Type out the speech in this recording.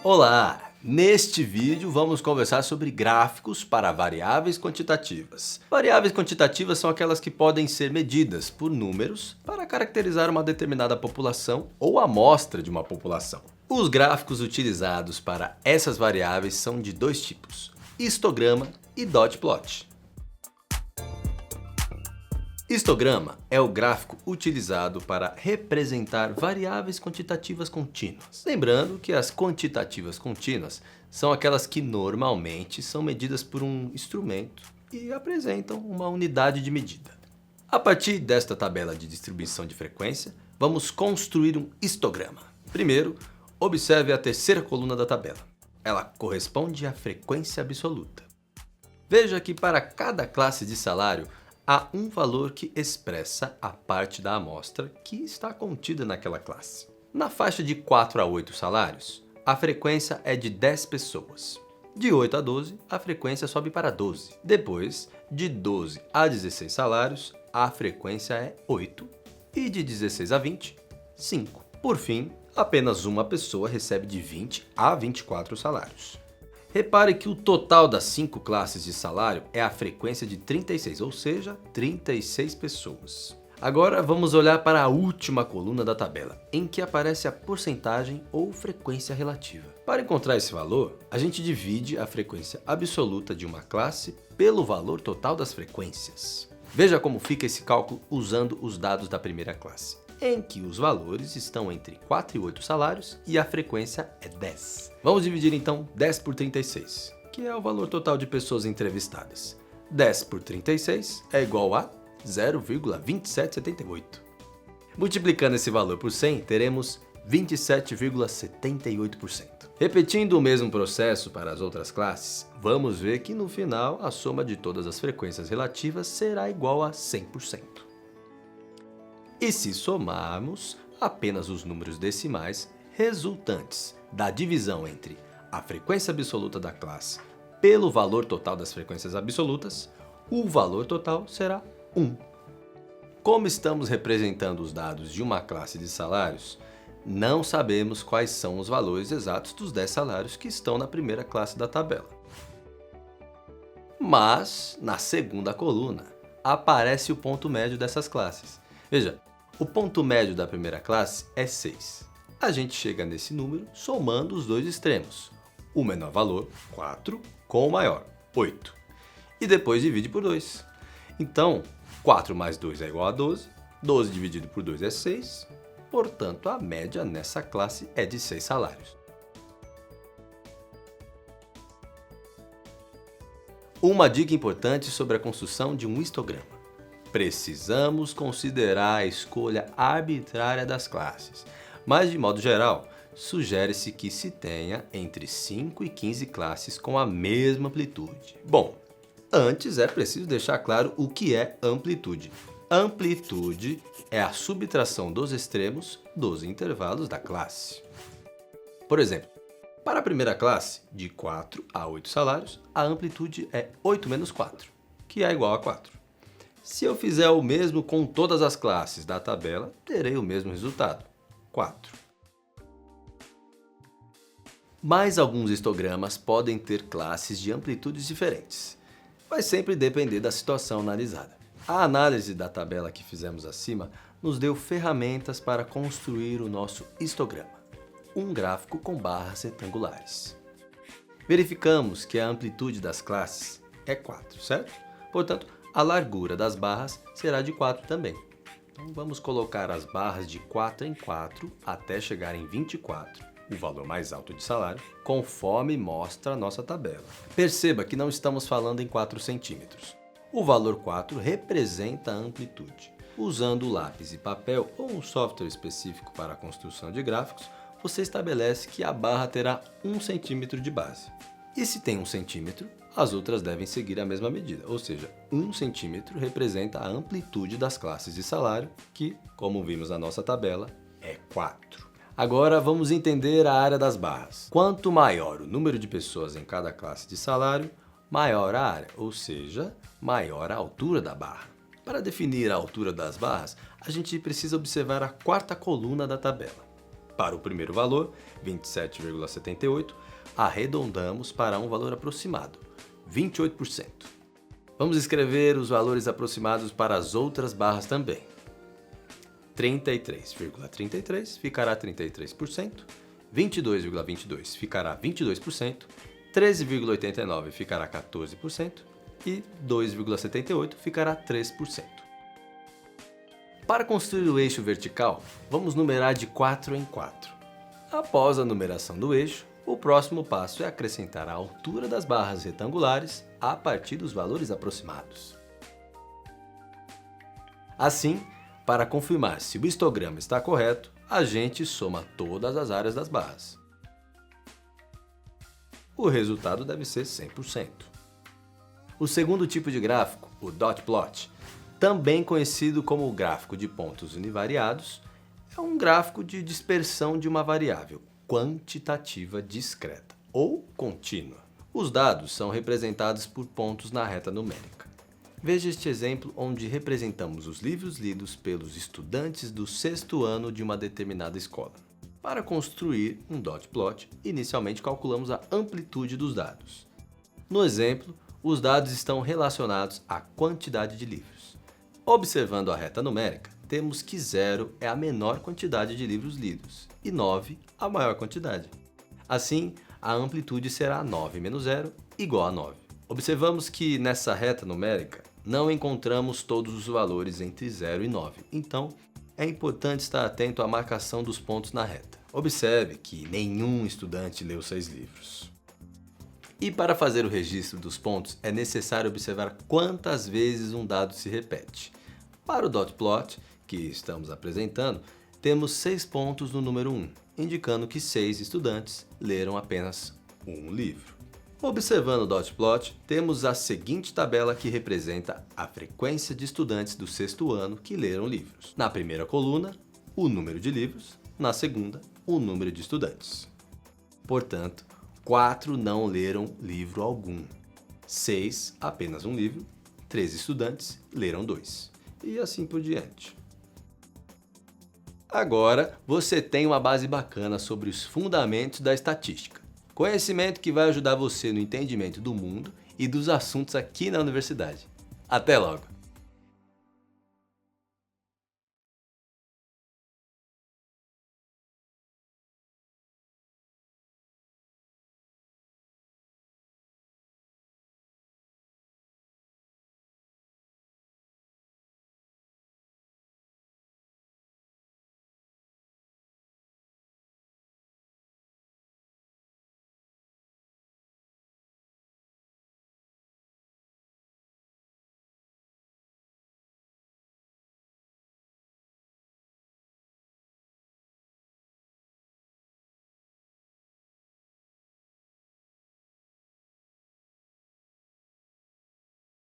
Olá! Neste vídeo vamos conversar sobre gráficos para variáveis quantitativas. Variáveis quantitativas são aquelas que podem ser medidas por números para caracterizar uma determinada população ou amostra de uma população. Os gráficos utilizados para essas variáveis são de dois tipos: histograma e dot plot. Histograma é o gráfico utilizado para representar variáveis quantitativas contínuas. Lembrando que as quantitativas contínuas são aquelas que normalmente são medidas por um instrumento e apresentam uma unidade de medida. A partir desta tabela de distribuição de frequência, vamos construir um histograma. Primeiro, observe a terceira coluna da tabela. Ela corresponde à frequência absoluta. Veja que para cada classe de salário, há um valor que expressa a parte da amostra que está contida naquela classe. Na faixa de 4 a 8 salários, a frequência é de 10 pessoas. De 8 a 12, a frequência sobe para 12. Depois, de 12 a 16 salários, a frequência é 8. E de 16 a 20, 5. Por fim, apenas uma pessoa recebe de 20 a 24 salários. Repare que o total das 5 classes de salário é a frequência de 36, ou seja, 36 pessoas. Agora vamos olhar para a última coluna da tabela, em que aparece a porcentagem ou frequência relativa. Para encontrar esse valor, a gente divide a frequência absoluta de uma classe pelo valor total das frequências. Veja como fica esse cálculo usando os dados da primeira classe, em que os valores estão entre 4 e 8 salários e a frequência é 10. Vamos dividir então 10 por 36, que é o valor total de pessoas entrevistadas. 10 por 36 é igual a 0,2778. Multiplicando esse valor por 100, teremos 27,78%. Repetindo o mesmo processo para as outras classes, vamos ver que no final a soma de todas as frequências relativas será igual a 100%. E se somarmos apenas os números decimais resultantes da divisão entre a frequência absoluta da classe pelo valor total das frequências absolutas, o valor total será 1. Como estamos representando os dados de uma classe de salários, não sabemos quais são os valores exatos dos 10 salários que estão na primeira classe da tabela. Mas, na segunda coluna, aparece o ponto médio dessas classes. Veja, o ponto médio da primeira classe é 6. A gente chega nesse número somando os dois extremos. O menor valor, 4, com o maior, 8. E depois divide por 2. Então, 4 mais 2 é igual a 12. 12 dividido por 2 é 6. Portanto, a média nessa classe é de 6 salários. Uma dica importante sobre a construção de um histograma. Precisamos considerar a escolha arbitrária das classes, mas de modo geral, sugere-se que se tenha entre 5 e 15 classes com a mesma amplitude. Bom, antes é preciso deixar claro o que é amplitude. Amplitude é a subtração dos extremos dos intervalos da classe. Por exemplo, para a primeira classe, de 4 a 8 salários, a amplitude é 8 menos 4, que é igual a 4. Se eu fizer o mesmo com todas as classes da tabela, terei o mesmo resultado, 4. Mas alguns histogramas podem ter classes de amplitudes diferentes. Vai sempre depender da situação analisada. A análise da tabela que fizemos acima nos deu ferramentas para construir o nosso histograma, um gráfico com barras retangulares. Verificamos que a amplitude das classes é 4, certo? Portanto, a largura das barras será de 4 também. Então, vamos colocar as barras de 4 em 4 até chegar em 24, o valor mais alto de salário, conforme mostra a nossa tabela. Perceba que não estamos falando em 4 centímetros. O valor 4 representa a amplitude. Usando lápis e papel ou um software específico para a construção de gráficos, você estabelece que a barra terá 1 centímetro de base. E se tem 1 centímetro, as outras devem seguir a mesma medida, ou seja, 1 centímetro representa a amplitude das classes de salário, que, como vimos na nossa tabela, é 4. Agora vamos entender a área das barras. Quanto maior o número de pessoas em cada classe de salário, maior a área, ou seja, maior a altura da barra. Para definir a altura das barras, a gente precisa observar a quarta coluna da tabela. Para o primeiro valor, 27,78, arredondamos para um valor aproximado, 28%. Vamos escrever os valores aproximados para as outras barras também. 33,33 ficará 33%, 22,22 ficará 22%, 13,89 ficará 14% e 2,78 ficará 3%. Para construir o eixo vertical, vamos numerar de 4 em 4. Após a numeração do eixo, o próximo passo é acrescentar a altura das barras retangulares a partir dos valores aproximados. Assim, para confirmar se o histograma está correto, a gente soma todas as áreas das barras. O resultado deve ser 100%. O segundo tipo de gráfico, o dot plot, também conhecido como o gráfico de pontos univariados, é um gráfico de dispersão de uma variável quantitativa discreta ou contínua. Os dados são representados por pontos na reta numérica. Veja este exemplo onde representamos os livros lidos pelos estudantes do 6º ano de uma determinada escola. Para construir um dot plot, inicialmente calculamos a amplitude dos dados. No exemplo, os dados estão relacionados à quantidade de livros. Observando a reta numérica, temos que 0 é a menor quantidade de livros lidos e 9 a maior quantidade. Assim, a amplitude será 9 menos 0 igual a 9. Observamos que nessa reta numérica não encontramos todos os valores entre 0 e 9, então é importante estar atento à marcação dos pontos na reta. Observe que nenhum estudante leu 6 livros. E para fazer o registro dos pontos, é necessário observar quantas vezes um dado se repete. Para o dot plot, que estamos apresentando, temos 6 pontos no número 1, indicando que 6 estudantes leram apenas um livro. Observando o dot plot, temos a seguinte tabela que representa a frequência de estudantes do 6º ano que leram livros. Na primeira coluna, o número de livros, na segunda, o número de estudantes. Portanto, 4 não leram livro algum, 6 apenas um livro, 3 estudantes leram 2, e assim por diante. Agora você tem uma base bacana sobre os fundamentos da estatística. Conhecimento que vai ajudar você no entendimento do mundo e dos assuntos aqui na universidade. Até logo!